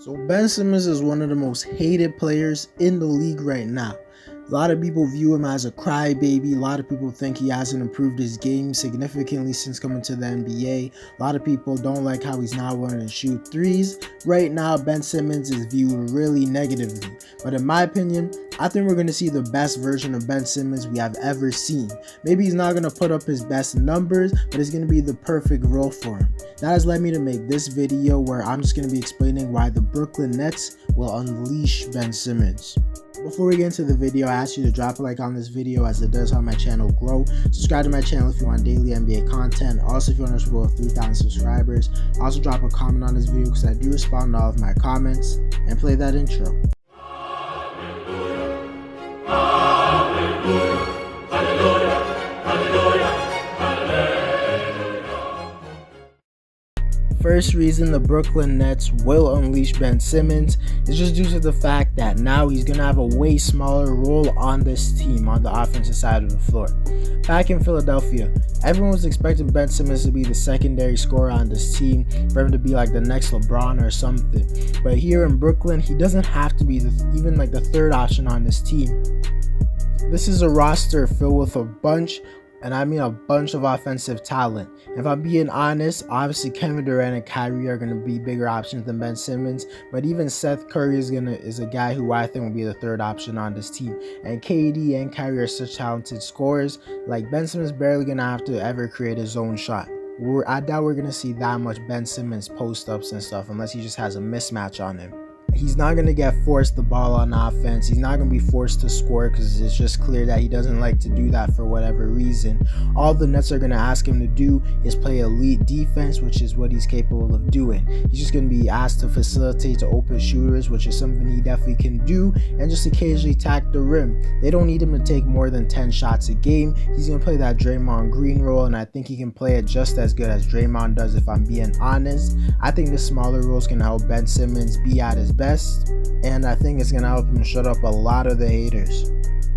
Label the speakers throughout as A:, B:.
A: So Ben Simmons is one of the most hated players in the league right now. A lot of people view him as a crybaby. A lot of people think he hasn't improved his game significantly since coming to the NBA. A lot of people don't like how he's not wanting to shoot threes. Right now, Ben Simmons is viewed really negatively. But in my opinion, I think we're going to see the best version of Ben Simmons we have ever seen. Maybe he's not going to put up his best numbers, but it's going to be the perfect role for him. That has led me to make this video where I'm just going to be explaining why the Brooklyn Nets will unleash Ben Simmons. Before we get into the video, I ask you to drop a like on this video as it does help my channel grow. Subscribe to my channel if you want daily NBA content. Also, if you want to grow 3,000 subscribers. Also, drop a comment on this video because I do respond to all of my comments. And play that intro. First reason the Brooklyn Nets will unleash Ben Simmons is just due to the fact that now he's going to have a way smaller role on this team on the offensive side of the floor. Back in Philadelphia, everyone was expecting Ben Simmons to be the secondary scorer on this team, for him to be like the next LeBron or something. But here in Brooklyn, he doesn't have to be even like the third option on this team. This is a roster filled with a bunch of offensive talent. If I'm being honest, obviously Kevin Durant and Kyrie are going to be bigger options than Ben Simmons, but even Seth Curry is a guy who I think will be the third option on this team. And KD and Kyrie are such talented scorers, like Ben Simmons barely going to have to ever create his own shot. I doubt we're going to see that much Ben Simmons post-ups and stuff unless he just has a mismatch on him. He's not going to get forced the ball on offense. He's not going to be forced to score because it's just clear that he doesn't like to do that for whatever reason. All the Nets are going to ask him to do is play elite defense, which is what he's capable of doing. He's just going to be asked to facilitate to open shooters, which is something he definitely can do, and just occasionally attack the rim. They don't need him to take more than 10 shots a game. He's going to play that Draymond Green role, and I think he can play it just as good as Draymond does, if I'm being honest. I think this smaller role is going to help Ben Simmons be at his best, and I think it's going to help him shut up a lot of the haters.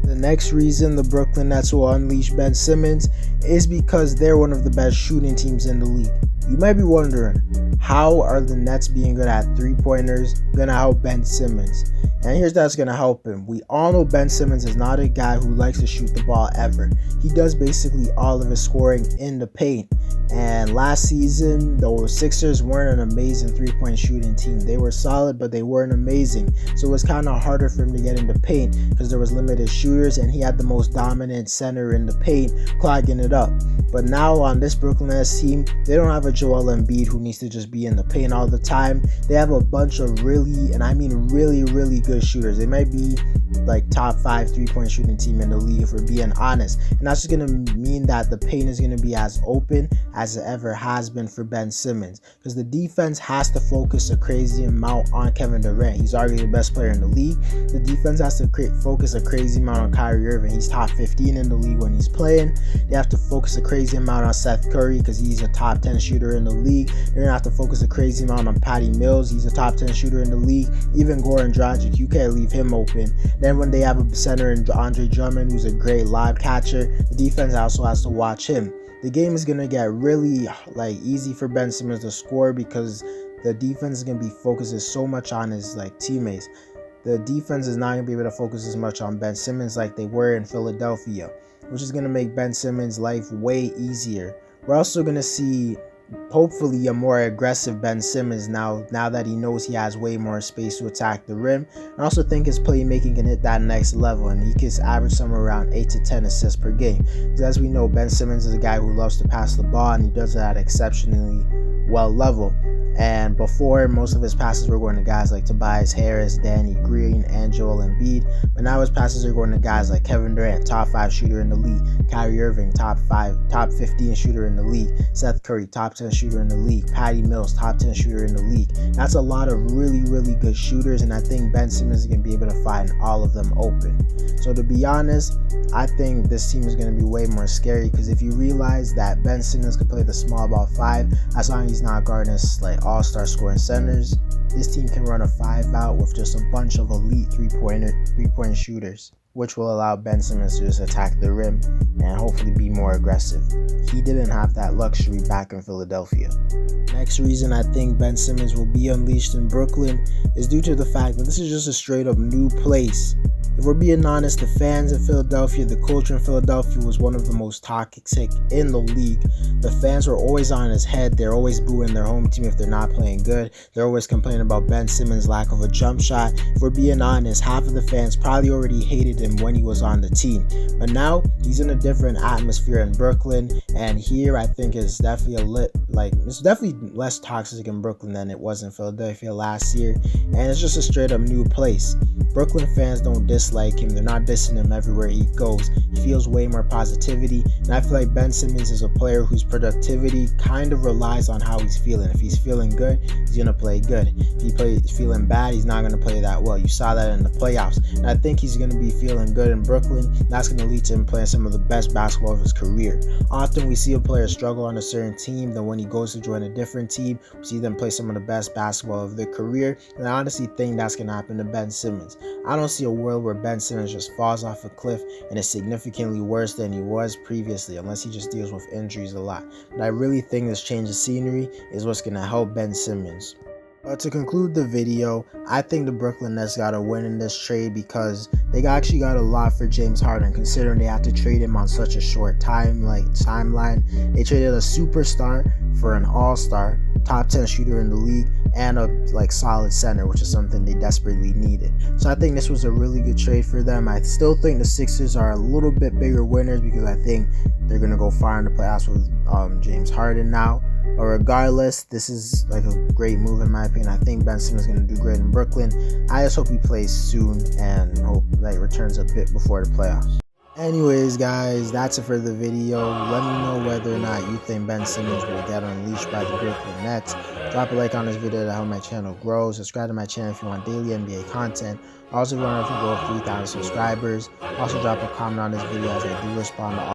A: The next reason the Brooklyn Nets will unleash Ben Simmons is because they're one of the best shooting teams in the league. You might be wondering, how are the Nets being good at three-pointers going to help Ben Simmons? And here's that's going to help him. We all know Ben Simmons is not a guy who likes to shoot the ball ever. He does basically all of his scoring in the paint. And last season, the Sixers weren't an amazing three-point shooting team. They were solid, but they weren't amazing. So it was kind of harder for him to get into paint because there was limited shooters, and he had the most dominant center in the paint, clogging it up. But now on this Brooklyn Nets team, they don't have a Joel Embiid who needs to just be in the paint all the time. They have a bunch of really, and I mean really, really good shooters. They might be like top 5 3-point shooting team in the league, if we're being honest. And that's just going to mean that the paint is going to be as open as it ever has been for Ben Simmons, because the defense has to focus a crazy amount on Kevin Durant. He's already the best player in the league. The defense has to focus a crazy amount on Kyrie Irving. He's top 15 in the league when he's playing. They have to focus a crazy amount on Seth Curry because he's a top 10 shooter in the league. They're going to have to focus a crazy amount on Patty Mills. He's a top 10 shooter in the league. Even Goran Dragic, you can't leave him open. Then when they have a center in Andre Drummond, who's a great lob catcher, the defense also has to watch him. The game is going to get really easy for Ben Simmons to score because the defense is going to be focusing so much on his teammates. The defense is not going to be able to focus as much on Ben Simmons like they were in Philadelphia, which is going to make Ben Simmons' life way easier. We're also going to see hopefully a more aggressive Ben Simmons now that he knows he has way more space to attack the rim. I also think his playmaking can hit that next level, and he can average somewhere around 8 to 10 assists per game. Because as we know, Ben Simmons is a guy who loves to pass the ball, and he does that exceptionally well level. And before, most of his passes were going to guys like Tobias Harris, Danny Green, and Joel Embiid. But now his passes are going to guys like Kevin Durant, top 5 shooter in the league. Kyrie Irving, top 15 shooter in the league. Seth Curry, top 10 shooter in the league. Patty Mills, top 10 shooter in the league. That's a lot of really, really good shooters, and I think Ben Simmons is going to be able to find all of them open. So to be honest, I think this team is going to be way more scary, because if you realize that Ben Simmons could play the small ball 5, as long as he's not guarding all-star scoring centers, this team can run a 5 out with just a bunch of elite three-point shooters. which will allow Ben Simmons to just attack the rim and hopefully be more aggressive. He didn't have that luxury back in Philadelphia. Next reason I think Ben Simmons will be unleashed in Brooklyn is due to the fact that this is just a straight up new place. If we're being honest, the fans in Philadelphia, the culture in Philadelphia was one of the most toxic in the league. The fans were always on his head. They're always booing their home team if they're not playing good. They're always complaining about Ben Simmons' lack of a jump shot. If we're being honest, half of the fans probably already hated him when he was on the team. But now he's in a different atmosphere in Brooklyn, and here I think it's definitely it's definitely less toxic in Brooklyn than it was in Philadelphia last year, and it's just a straight up new place. Brooklyn fans don't dislike him. They're not dissing him everywhere he goes. He feels way more positivity, and I feel like Ben Simmons is a player whose productivity kind of relies on how he's feeling. If he's feeling good, he's going to play good. If he's feeling bad, he's not going to play that well. You saw that in the playoffs, and I think he's going to be feeling good in Brooklyn. That's going to lead to him playing some of the best basketball of his career. Often we see a player struggle on a certain team, then when he goes to join a different team, we see them play some of the best basketball of their career, and I honestly think that's going to happen to Ben Simmons. I don't see a world where Ben Simmons just falls off a cliff and is significantly worse than he was previously, unless he just deals with injuries a lot. But I really think this change of scenery is what's going to help Ben Simmons. To conclude the video, I think the Brooklyn Nets got a win in this trade because they actually got a lot for James Harden, considering they had to trade him on such a short timeline. They traded a superstar for an all-star, top 10 shooter in the league, and a solid center, which is something they desperately needed. So I think this was a really good trade for them. I still think the Sixers are a little bit bigger winners because I think they're going to go far in the playoffs with James Harden now. But regardless, this is a great move in my opinion. I think Ben Simmons is going to do great in Brooklyn. I just hope he plays soon and hope that he returns a bit before the playoffs. Anyways, guys, that's it for the video. Let me know whether or not you think Ben Simmons will get unleashed by the Brooklyn Nets. Drop a like on this video to help my channel grow. Subscribe to my channel if you want daily NBA content. Also, if you want to go 3,000 subscribers. Also, drop a comment on this video as I do respond to all